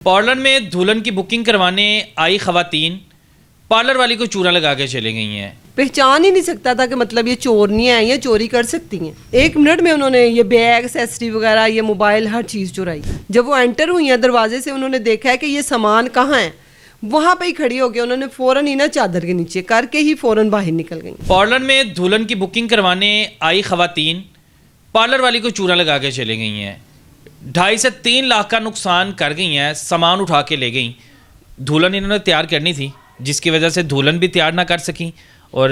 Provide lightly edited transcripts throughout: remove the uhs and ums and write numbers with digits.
Parlour में दुल्हन की बुकिंग करवाने आई खवातीन पार्लर वाली को चूरा लगा के चले गई हैं। पहचान ही नहीं सकता था कि मतलब ये चोरनियां हैं, ये चोरी कर सकती हैं। 1 मिनट में उन्होंने ये बैग, एक्सेसरी वगैरह, ये मोबाइल, हर चीज़ चुराई। जब वो एंटर हुई हैं दरवाजे से, उन्होंने देखा है कि ये सामान कहाँ है, वहाँ पे ही खड़ी हो गई। उन्होंने फ़ौरन ही ना चादर के नीचे करके ही फ़ौरन बाहर निकल गई। पार्लर में दुल्हन की बुकिंग करवाने आई खवातीन पार्लर वाली को चूरा लगा के चले गई हैं। 2.5 से 3 लाख का नुकसान कर गई हैं, सामान उठा के ले गई। दुल्हन इन्होंने तैयार करनी थी, जिसकी वजह से दुल्हन भी तैयार ना कर सकी और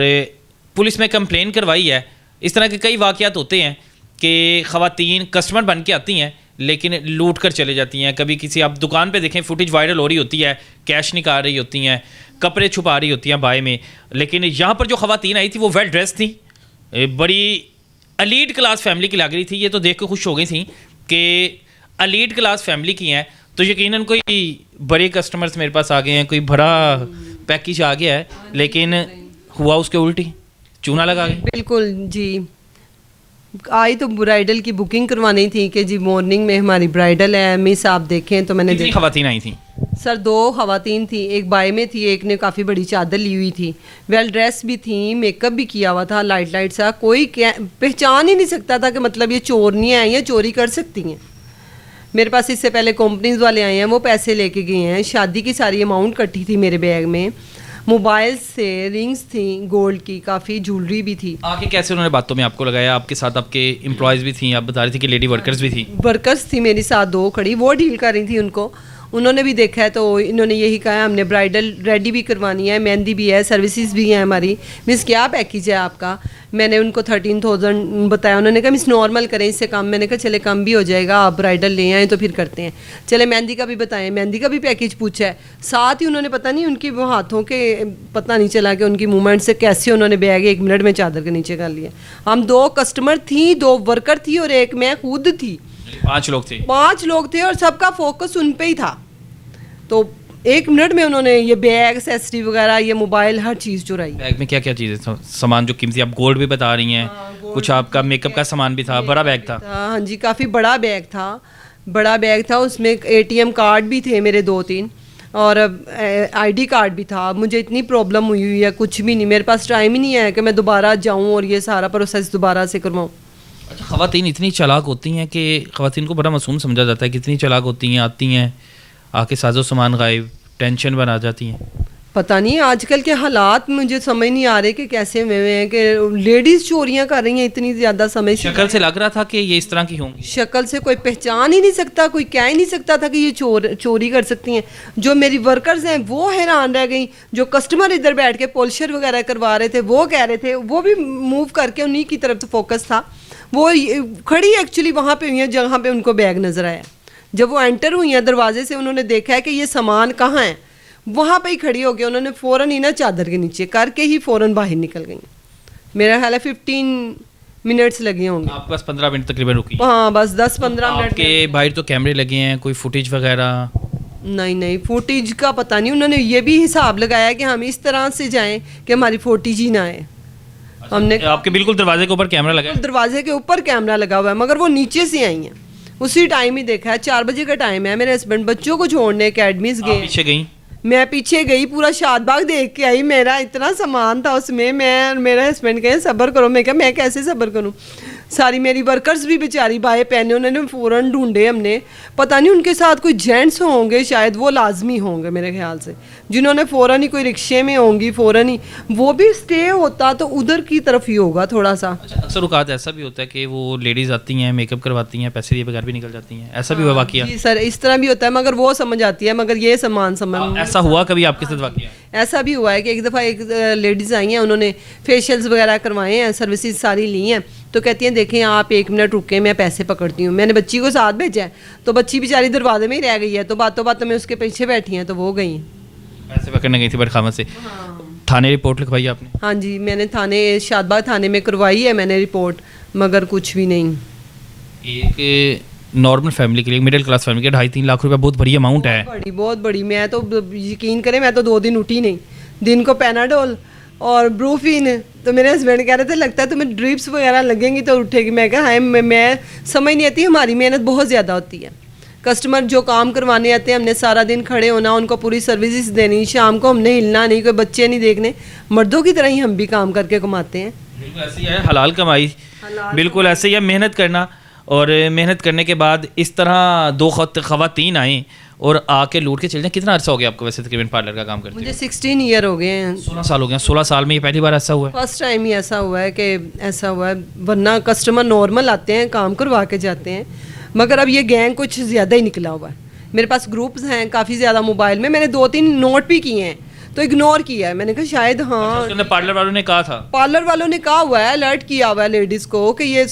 पुलिस में कंप्लेन करवाई है। इस तरह के कई वाक़यात होते हैं कि ख़वातीन कस्टमर बन के आती हैं लेकिन लूट कर चले जाती हैं। कभी किसी आप दुकान पे देखें, फुटेज वायरल हो रही होती है, कैश निकाल रही होती हैं, कपड़े छुपा रही होती हैं बाय में। लेकिन यहाँ पर जो ख़वातीन आई थी वो वेल ड्रेस थी, बड़ी एलीट क्लास फैमिली की लग रही थी। ये तो देख के खुश हो गई थी कि एलीट क्लास फैमिली की हैं, तो यकीनन कोई बड़े कस्टमर्स मेरे पास आ गए हैं, कोई बड़ा पैकेज आ गया है, लेकिन हुआ उसके उल्टी, चूना लगा गया। बिल्कुल जी, आई तो ब्राइडल की बुकिंग करवानी थी कि जी मॉर्निंग में हमारी ब्राइडल है मिस, आप देखें। तो मैंने कितनी खवातीन आई थी सर? 2 खवातीन थी, एक बाय में थी, एक ने काफ़ी बड़ी चादर ली हुई थी, वेल ड्रेस भी थी, मेकअप भी किया हुआ था, लाइट लाइट सा। कोई पहचान ही नहीं सकता था कि मतलब ये चोरनियां हैं, ये चोरी कर सकती हैं। मेरे पास इससे पहले कंपनीज वाले आए हैं, वो पैसे लेके गए हैं। शादी की सारी अमाउंट कटी थी मेरे बैग में, मोबाइल से रिंग्स थी गोल्ड की, काफ़ी ज्वेलरी भी थी। आके कैसे उन्होंने बातों में आपको लगाया? आपके साथ आपके एम्प्लॉयज़ भी थी, आप बता रही थी कि लेडी वर्कर्स भी थी। वर्कर्स थी मेरे साथ 2 खड़ी, वो डील कर रही थी उनको। उन्होंने भी देखा है तो इन्होंने यही कहा हमने ब्राइडल रेडी भी करवानी है, मेहंदी भी है, सर्विसेज भी हैं हमारी। मिस क्या पैकेज है आपका? मैंने उनको 13,000 बताया। उन्होंने कहा मिस नॉर्मल करें, इससे कम। मैंने कहा चले कम भी हो जाएगा, आप ब्राइडल ले आएँ तो फिर करते हैं। चले मेहंदी का भी बताएं, मेहंदी का भी पैकेज पूछा है। साथ ही उन्होंने पता नहीं उनकी वो हाथों के पता नहीं चला कि उनकी मूवमेंट से कैसे उन्होंने बैग 1 मिनट में चादर के नीचे कर लिया। हम 2 कस्टमर थी, 2 वर्कर थी और एक मैं खुद थी। 5 लोग थे। 5 लोग थे और सबका फोकस उन पे ही था। तो 1 मिनट में उन्होंने ये बैग, एक्सेसरी वगैरह, ये मोबाइल, हर चीज़ चुराई। बैग में क्या क्या चीज़ें, सामान जो कीमती, आप गोल्ड भी बता रही हैं, कुछ आपका मेकअप का सामान भी था, बड़ा बैग था। हाँ जी, काफ़ी बड़ा बैग था, बड़ा बैग था। उसमें ATM कार्ड भी थे मेरे 2-3 और ID कार्ड भी था। मुझे इतनी प्रॉब्लम हुई है, कुछ भी नहीं, मेरे पास टाइम ही नहीं है कि मैं दोबारा जाऊँ और ये सारा प्रोसेस दोबारा से करवाऊँ। अच्छा, ख़वातीन इतनी चालाक होती हैं कि ख़वातीन को बड़ा मासूम समझा जाता है, कितनी चालाक होती हैं, आती हैं आके साजो सामान गायब, टेंशन बना जाती हैं। पता नहीं आजकल के हालात मुझे समझ नहीं आ रहे कि कैसे हुए हैं कि लेडीज़ चोरियां कर रही हैं इतनी ज़्यादा समय से। शक्ल से लग रहा था कि ये इस तरह की होंगी। शक्ल से कोई पहचान ही नहीं सकता, कोई कह ही नहीं सकता था कि ये चोरी कर सकती हैं। जो मेरी वर्कर्स हैं वो हैरान रह गई। जो कस्टमर इधर बैठ के पॉलिशर वगैरह करवा रहे थे वो कह रहे थे, वो भी मूव करके उन्हीं की तरफ फोकस था। वो खड़ी एक्चुअली वहाँ पे हुई है जहाँ पे उनको बैग नज़र आया। जब वो एंटर हुई हैं दरवाजे से, उन्होंने देखा है कि ये सामान कहाँ है, वहाँ पे ही खड़ी हो गई। उन्होंने फ़ौरन ही ना चादर के नीचे करके ही फ़ौरन बाहर निकल गई। मेरा ख्याल है 15 मिनट्स लगे होंगे। आपके पास 15 मिनट तकरीबन रुकी? हाँ, बस 10-15 मिनट के बाहर तो कैमरे लगे हैं, कोई फुटेज वगैरह? नहीं, फुटेज का पता नहीं। उन्होंने ये भी हिसाब लगाया कि हम इस तरह से जाएं कि हमारी फुटेज ही ना आए। हमने आपके बिल्कुल दरवाजे के ऊपर कैमरा लगा है? दरवाजे के ऊपर कैमरा लगा हुआ है, मगर वो नीचे से आई हैं। उसी टाइम ही देखा है, 4 बजे का टाइम है। मेरे हस्बैंड बच्चों को छोड़ने अकेडमीज गए। पीछे गई? मैं पीछे गई, पूरा शादबाग देख के आई। मेरा इतना सामान था उसमें, मैं मेरा हस्बैंड कहे सब्र करो। मैं कहा मैं कैसे सब्र करूं? सारी मेरी वर्कर्स भी बेचारी बाय पहने, उन्होंने फ़ौरन ढूंढे हमने। पता नहीं उनके साथ कोई जेंट्स होंगे, शायद वो लाजमी होंगे मेरे ख्याल से, जिन्होंने फ़ौरन ही कोई रिक्शे में होंगी, फ़ौरन ही। वो भी स्टे होता तो उधर की तरफ ही होगा थोड़ा सा। अच्छा, अक्सर औकात ऐसा भी होता है कि वो लेडीज़ आती हैं, मेकअप करवाती हैं, पैसे दिए बगैर भी निकल जाती हैं, ऐसा भी हुआ वाक़या? जी सर, इस तरह भी होता है, मगर वो समझ आती है, मगर ये सामान समझ। ऐसा हुआ कभी आपके साथ वाक़या? ऐसा भी हुआ है कि एक दफ़ा एक लेडीज़ आई हैं, उन्होंने फेशियल्स वगैरह करवाए हैं, सर्विसेज सारी ली हैं। तो कहती हैं देखें आप 1 मिनट रुके, मैं पैसे पकड़ती हूँ। मैंने बच्ची को साथ भेजा है, तो बच्ची बेचारी दरवाजे में ही रह गई है। तो बातों बातों में उसके पीछे बैठी हैं, तो वो गई हैं। पैसे पकड़ने गई थी बड़खामा से? थाने रिपोर्ट लिखवाई आपने? हाँ जी, मैंने थाने, शादबाग थाने में करवाई है मैंने रिपोर्ट, मगर कुछ भी नहीं। एक नॉर्मल फैमिली के लिए, मिडिल क्लास फैमिली के 2.5-3 लाख रुपए बहुत बड़ी अमाउंट है। बहुत बड़ी। मैं तो यकीन करें, मैं तो 2 दिन उठी नहीं। दिन को पैनाडोल और ब्रूफिन। तो मेरे हस्बैंड कह रहे थे लगता है तुम्हें ड्रिप्स वगैरह लगेंगी तो उठेगी। मैं कहा हाय, मैं समझ नहीं आती, हमारी मेहनत बहुत ज़्यादा होती है। कस्टमर जो काम करवाने आते हैं हमने सारा दिन खड़े होना, उनको पूरी सर्विसेज देनी, शाम को हमने हिलना नहीं, कोई बच्चे नहीं देखने, मर्दों की तरह ही हम भी काम करके कमाते हैं। बिल्कुल ऐसे ही है, हलाल कमाई, बिल्कुल ऐसे ही है, मेहनत करना। और मेहनत करने के बाद इस तरह दो खवातीन आए और आके लूट के चले जाए। कितना अर्सा हो गया आपको वैसे तकरीबन पार्लर का काम करते मुझे 16 ईयर हो गए हैं। 16 साल हो गए। 16 साल में ये पहली बार ऐसा हुआ है? फर्स्ट टाइम ही ऐसा हुआ है कि ऐसा हुआ है, वरना कस्टमर नॉर्मल आते हैं, काम करवा के जाते हैं, मगर अब ये गैंग कुछ ज़्यादा ही निकला हुआ है। मेरे पास ग्रुप्स हैं काफ़ी ज़्यादा मोबाइल में, मैंने 2-3 नोट भी किए हैं तो इग्नोर किया है। मैंने कहा शायद हाँ, पार्लर वालों ने कहा था, पार्लर वालों ने कहा हुआ है, अलर्ट किया हुआ है लेडीज़ को कि ये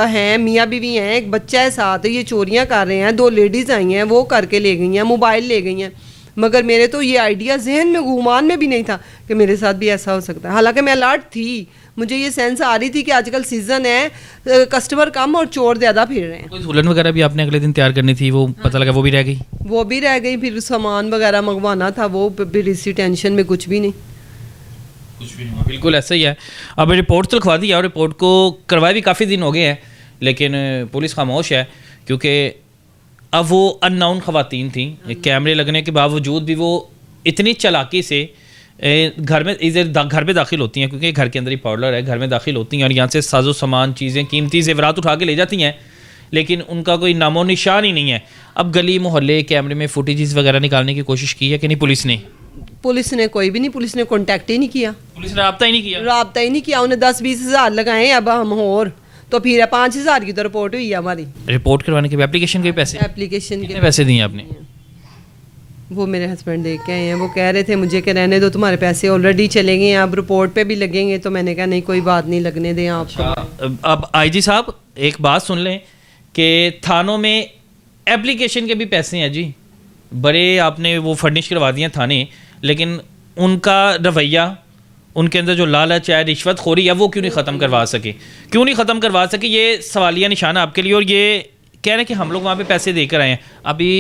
हैं, मियाँ बीवी हैं, एक बच्चा है साथ, ये चोरियाँ कर रहे हैं, 2 लेडीज़ आई हैं, वो करके ले गई हैं, मोबाइल ले गई हैं। मगर मेरे तो ये आइडिया जहन में, गुमान में भी नहीं था कि मेरे साथ भी ऐसा हो सकता है। हालांकि मैं अलर्ट थी, मुझे ये सेंस आ रही थी कि आजकल सीज़न है, कस्टमर कम और चोर ज़्यादा फिर रहे हैं। कोई दुल्हन वगैरह भी आपने अगले दिन तैयार करनी थी, वो पता लगा वो भी रह गई? वो भी रह गई, फिर सामान वगैरह मंगवाना था, वो फिर इसी टेंशन में कुछ भी नहीं। कुछ भी नहीं हुआ। बिल्कुल ऐसा ही है। अब रिपोर्ट तो लिखवा दी और रिपोर्ट को करवाए भी काफ़ी दिन हो गए हैं, लेकिन पुलिस खामोश है क्योंकि अब वो अननाउन खवातीन थी। कैमरे लगने के बावजूद भी वो इतनी चालाकी से घर में घर में दाखिल होती हैं, क्योंकि घर के अंदर ही पार्लर है, घर में दाखिल होती हैं और यहाँ से साजो सामान, चीज़ें, कीमती ज़ेवरात उठा के ले जाती हैं, लेकिन उनका कोई नामो निशान ही नहीं है। अब गली मोहल्ले कैमरे में फुटेजेस वगैरह निकालने की कोशिश की है कि नहीं पुलिस ने? पुलिस ने कोई भी नहीं, पुलिस ने कॉन्टैक्ट ही नहीं किया, पुलिस ने रब्ता ही नहीं किया। रब्ता ही नहीं किया। उन्हें 10-20 हज़ार लगाए, अब हम और तो फिर 5 हज़ार की तो रिपोर्ट हुई है हमारी। रिपोर्ट करवाने के एप्लीकेशन के पैसे? एप्लीकेशन के कितने पैसे दिए आपने? वो मेरे हस्बैंड देख के आए हैं, वो कह रहे थे मुझे कि रहने दो, तुम्हारे पैसे ऑलरेडी चले गए हैं, अब रिपोर्ट पे भी लगेंगे। तो मैंने कहा नहीं, कोई बात नहीं, लगने दें आपको। अब आईजी साहब एक बात सुन लें कि थानों में एप्लीकेशन के भी पैसे हैं जी, बड़े आपने वो फर्निश करवा दिए थाने, लेकिन उनका रवैया, उनके अंदर जो लालच है, रिश्वत खोरी है, वो क्यों नहीं ख़त्म करवा सके? क्यों नहीं ख़त्म करवा सके? ये सवालिया निशान है आपके लिए। और ये कह रहे हैं कि हम लोग वहाँ पे पैसे देकर आए हैं, अभी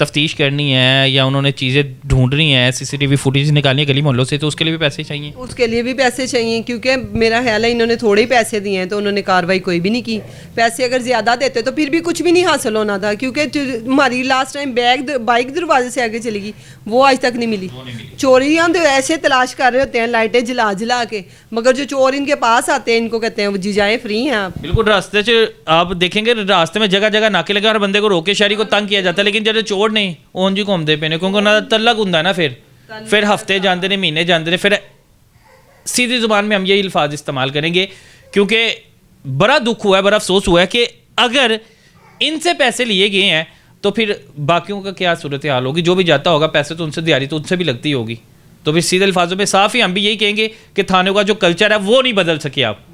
तफ्तीश करनी है या उन्होंने चीज़ें ढूंढनी है, सीसीटीवी फुटेज निकालनी है गली मोहल्लों से, तो उसके लिए भी पैसे चाहिए। उसके लिए भी पैसे चाहिए, क्योंकि मेरा ख्याल है इन्होंने थोड़े ही पैसे दिए हैं तो उन्होंने कार्रवाई कोई भी नहीं की। पैसे अगर ज़्यादा देते तो फिर भी कुछ भी नहीं हासिल होना था, क्योंकि हमारी लास्ट टाइम बाइक दरवाजे से आगे चली गई, वो आज तक नहीं मिली। चोरियाँ तो ऐसे तलाश कर रहे होते हैं लाइटें जला जला के, मगर जो चोर इनके पास आते हैं इनको कहते हैं जी जाए, फ्री हैं आप। बिल्कुल, रास्ते से आप देखेंगे रास्ते में जगह जगह नाके लगा, हर बंदे को रोके शहरी को तंग किया जाता है, लेकिन जब चोर नहीं ओन जी घूमते पे ने, क्योंकि उन्होंने तलक होंगे ना, फिर हफ्ते जाते ने, महीने जाते ने। फिर सीधी जुबान में हम यही अल्फाज इस्तेमाल करेंगे, क्योंकि बड़ा दुख हुआ है, बड़ा अफसोस हुआ है कि अगर इनसे पैसे लिए गए हैं तो फिर बाकियों का क्या सूरत हाल होगी? जो भी जाता होगा पैसे तो उनसे दिहाड़ी तो उनसे भी लगती होगी। तो फिर सीधे अल्फाजों में साफ ही हम भी यही कहेंगे कि थानों का जो कल्चर है वो नहीं बदल सके आप।